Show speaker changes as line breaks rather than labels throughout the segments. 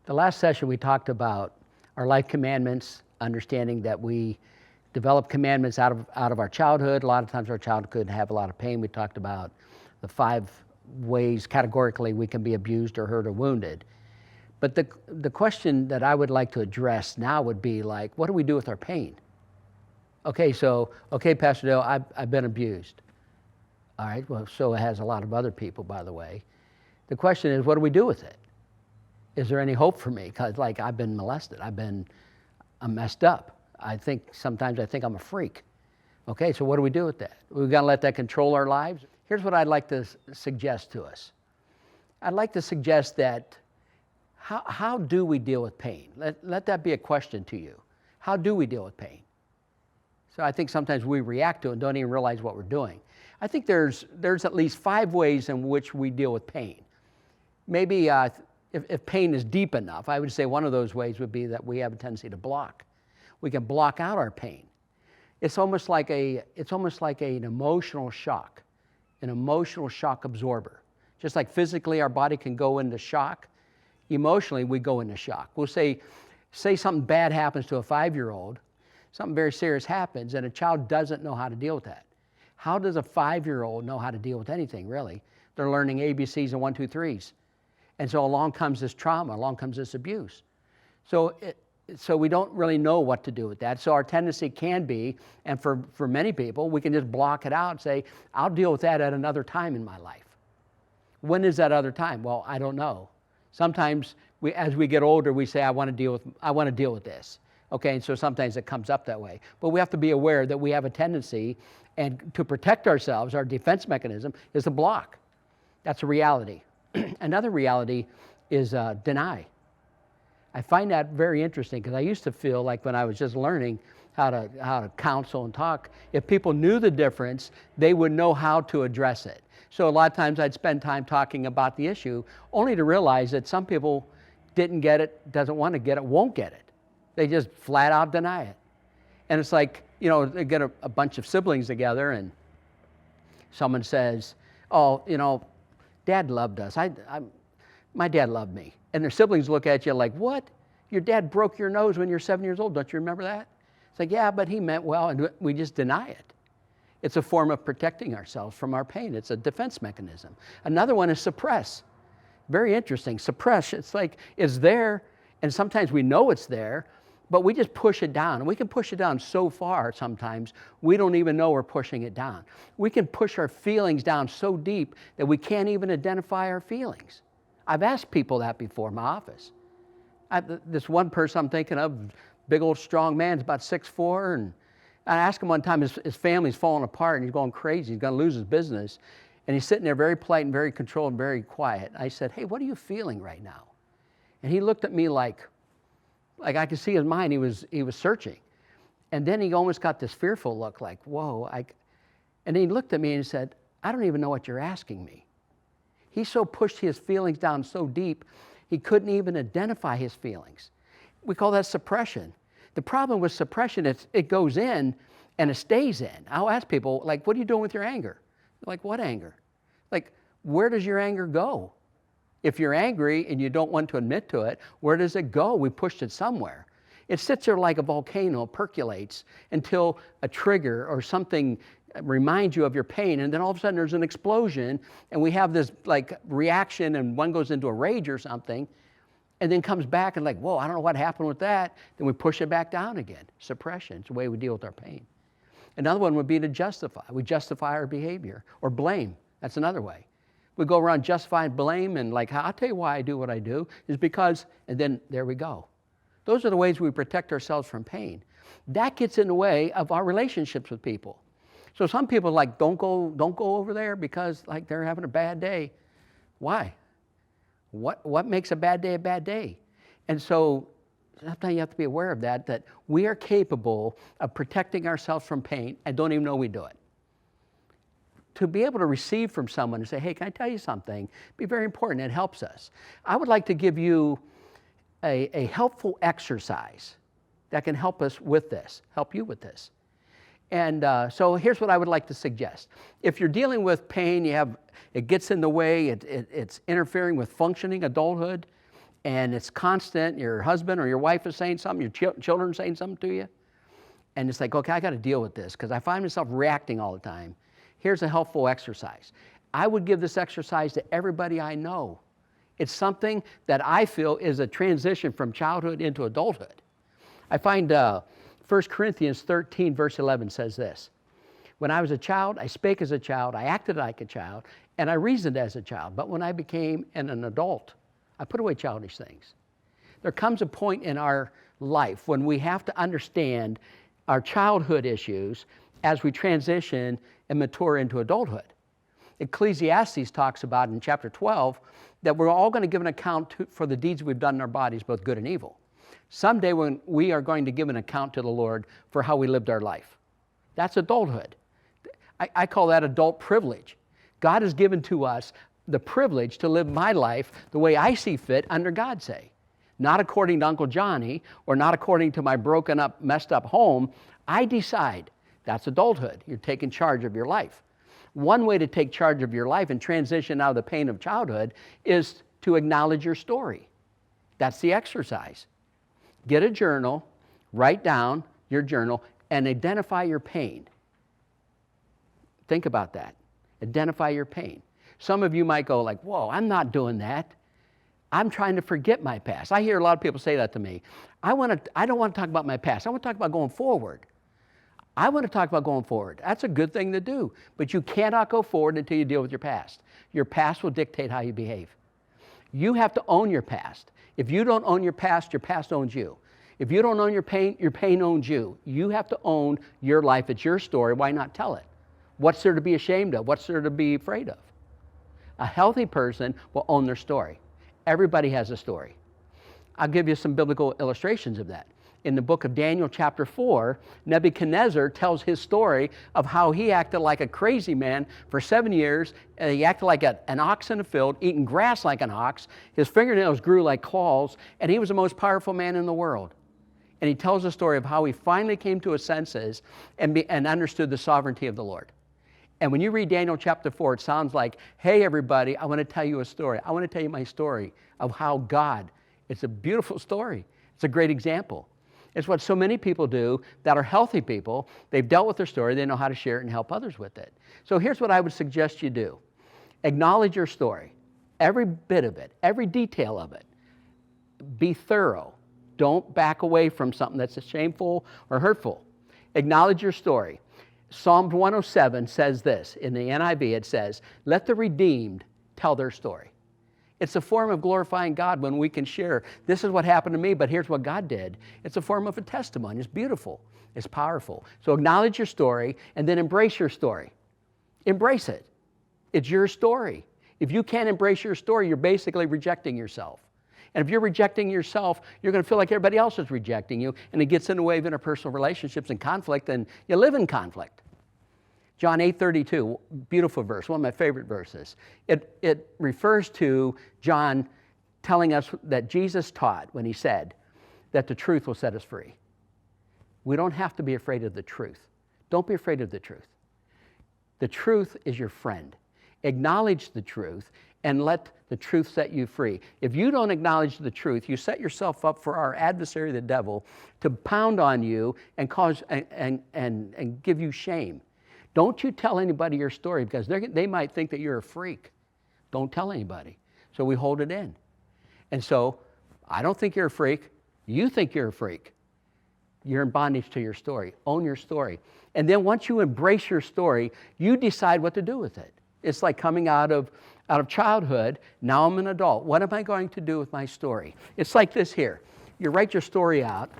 The last session we talked about our life commandments, understanding that we develop commandments out of our childhood. A lot of times our childhood could have a lot of pain. We talked about the 5 ways categorically we can be abused or hurt or wounded. But the question that I would like to address now would be like, what do we do with our pain? Okay, Pastor Dale, I've been abused. All right, well, so has a lot of other people, by the way. The question is, what do we do with it? Is there any hope for me? Because like I've been molested, I'm messed up. Sometimes I think I'm a freak. Okay, so what do we do with that? We've got to let that control our lives? Here's what I'd like to suggest to us. I'd like to suggest that how do we deal with pain? Let that be a question to you. How do we deal with pain? So I think sometimes we react to it and don't even realize what we're doing. I think there's at least 5 ways in which we deal with pain. Maybe if pain is deep enough, I would say one of those ways would be that we have a tendency to block. We can block out our pain. It's almost like an emotional shock, an emotional shock absorber. Just like physically our body can go into shock, emotionally we go into shock. We'll say something bad happens to a 5-year-old, something very serious happens, and a child doesn't know how to deal with that. How does a 5-year-old know how to deal with anything, really? They're learning ABCs and 1, 2, 3s. And so along comes this trauma, along comes this abuse. So we don't really know what to do with that. So our tendency can be, and for many people, we can just block it out and say, I'll deal with that at another time in my life. When is that other time? Well, I don't know. Sometimes as we get older, we say, I want to deal with this. Okay, and so sometimes it comes up that way. But we have to be aware that we have a tendency, and to protect ourselves, our defense mechanism is to block. That's a reality. Another reality is deny. I find that very interesting because I used to feel like when I was just learning how to counsel and talk, if people knew the difference, they would know how to address it. So a lot of times I'd spend time talking about the issue only to realize that some people didn't get it, doesn't want to get it, won't get it. They just flat out deny it. And it's like, they get a bunch of siblings together and someone says, oh, Dad loved us. My dad loved me. And their siblings look at you like, what? Your dad broke your nose when you're 7 years old. Don't you remember that? It's like, yeah, but he meant well, and we just deny it. It's a form of protecting ourselves from our pain. It's a defense mechanism. Another one is suppress. Very interesting. Suppress, it's like it's there, and sometimes we know it's there, but we just push it down. And we can push it down so far sometimes, we don't even know we're pushing it down. We can push our feelings down so deep that we can't even identify our feelings. I've asked people that before in my office. This one person I'm thinking of, big old strong man, is about 6'4", and I asked him one time, his family's falling apart and he's going crazy, he's going to lose his business. And he's sitting there very polite and very controlled and very quiet. I said, hey, what are you feeling right now? And he looked at me like I could see his mind, he was searching. And then he almost got this fearful look like, whoa. And he looked at me and said, I don't even know what you're asking me. He so pushed his feelings down so deep, he couldn't even identify his feelings. We call that suppression. The problem with suppression, it goes in and it stays in. I'll ask people, like, what are you doing with your anger? Like, what anger? Like, where does your anger go? If you're angry and you don't want to admit to it, where does it go? We pushed it somewhere. It sits there like a volcano, percolates until a trigger or something reminds you of your pain, and then all of a sudden there's an explosion, and we have this like reaction, and one goes into a rage or something, and then comes back and like, whoa, I don't know what happened with that. Then we push it back down again. Suppression. It's the way we deal with our pain. Another one would be to justify. We justify our behavior. Or blame. That's another way. We go around justifying blame and like, I'll tell you why I do what I do, is because, and then there we go. Those are the ways we protect ourselves from pain. That gets in the way of our relationships with people. So some people like, don't go over there because like they're having a bad day. Why? What makes a bad day a bad day? And so sometimes you have to be aware of that we are capable of protecting ourselves from pain and don't even know we do it. To be able to receive from someone and say, hey, can I tell you something? Be very important. It helps us. I would like to give you a helpful exercise that can help us with this, help you with this. And so here's what I would like to suggest. If you're dealing with pain, it gets in the way, it's interfering with functioning adulthood, and it's constant. Your husband or your wife is saying something, your children are saying something to you, and it's like, okay, I got to deal with this because I find myself reacting all the time. Here's a helpful exercise. I would give this exercise to everybody I know. It's something that I feel is a transition from childhood into adulthood. I find 1 Corinthians 13, verse 11 says this: when I was a child, I spake as a child, I acted like a child, and I reasoned as a child. But when I became an adult, I put away childish things. There comes a point in our life when we have to understand our childhood issues as we transition and mature into adulthood. Ecclesiastes talks about in chapter 12 that we're all going to give an account for the deeds we've done in our bodies, both good and evil. Someday when we are going to give an account to the Lord for how we lived our life. That's adulthood. I call that adult privilege. God has given to us the privilege to live my life the way I see fit under God's say. Not according to Uncle Johnny or not according to my broken up, messed up home. I decide. That's adulthood. You're taking charge of your life. One way to take charge of your life and transition out of the pain of childhood is to acknowledge your story. That's the exercise. Get a journal, write down your journal, and identify your pain. Think about that. Identify your pain. Some of you might go like, whoa, I'm not doing that. I'm trying to forget my past. I hear a lot of people say that to me. I don't want to talk about my past. I want to talk about going forward. I want to talk about going forward. That's a good thing to do, but you cannot go forward until you deal with your past. Your past will dictate how you behave. You have to own your past. If you don't own your past owns you. If you don't own your pain owns you. You have to own your life. It's your story. Why not tell it? What's there to be ashamed of? What's there to be afraid of? A healthy person will own their story. Everybody has a story. I'll give you some biblical illustrations of that. In the book of Daniel chapter 4, Nebuchadnezzar tells his story of how he acted like a crazy man for 7 years. And he acted like an ox in a field, eating grass like an ox. His fingernails grew like claws, and he was the most powerful man in the world. And he tells the story of how he finally came to his senses and understood the sovereignty of the Lord. And when you read Daniel chapter 4, it sounds like, hey, everybody, I want to tell you a story. I want to tell you my story of how God, it's a beautiful story. It's a great example. It's what so many people do that are healthy people. They've dealt with their story. They know how to share it and help others with it. So here's what I would suggest you do. Acknowledge your story, every bit of it, every detail of it. Be thorough. Don't back away from something that's shameful or hurtful. Acknowledge your story. Psalm 107 says this. In the NIV, it says, let the redeemed tell their story. It's a form of glorifying God when we can share, this is what happened to me, but here's what God did. It's a form of a testimony. It's beautiful. It's powerful. So acknowledge your story and then embrace your story. Embrace it. It's your story. If you can't embrace your story, you're basically rejecting yourself. And if you're rejecting yourself, you're going to feel like everybody else is rejecting you, and it gets in the way of interpersonal relationships and conflict, and you live in conflict. John 8:32, beautiful verse, one of my favorite verses. It refers to John telling us that Jesus taught when he said that the truth will set us free. We don't have to be afraid of the truth. Don't be afraid of the truth. The truth is your friend. Acknowledge the truth and let the truth set you free. If you don't acknowledge the truth, you set yourself up for our adversary, the devil, to pound on you and cause and give you shame. Don't you tell anybody your story because they might think that you're a freak. Don't tell anybody. So we hold it in. And so I don't think you're a freak. You think you're a freak. You're in bondage to your story. Own your story. And then once you embrace your story, you decide what to do with it. It's like coming out of childhood. Now I'm an adult. What am I going to do with my story? It's like this here. You write your story out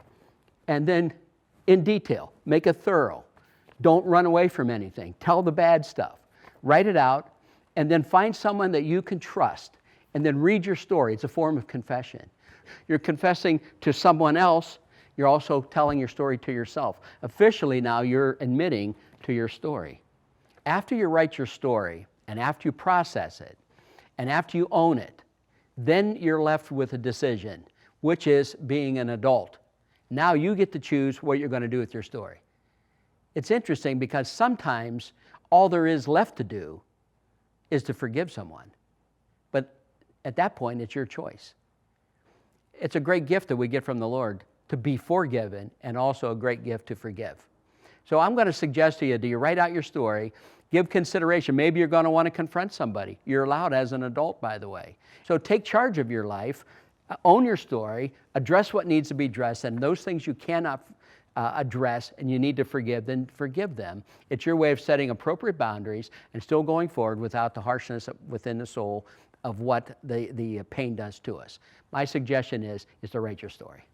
and then in detail, make it thorough. Don't run away from anything. Tell the bad stuff. Write it out, and then find someone that you can trust, and then read your story. It's a form of confession. You're confessing to someone else. You're also telling your story to yourself. Officially now, you're admitting to your story. After you write your story, and after you process it, and after you own it, then you're left with a decision, which is being an adult. Now you get to choose what you're going to do with your story. It's interesting because sometimes all there is left to do is to forgive someone. But at that point, it's your choice. it's a great gift that we get from the Lord to be forgiven, and also a great gift to forgive. So I'm going to suggest to you, do you write out your story? Give consideration. Maybe you're going to want to confront somebody. You're allowed as an adult, by the way. So take charge of your life, own your story, address what needs to be addressed, and those things you cannot address and you need to forgive, then forgive them. It's your way of setting appropriate boundaries and still going forward without the harshness within the soul of what the pain does to us. My suggestion is to write your story.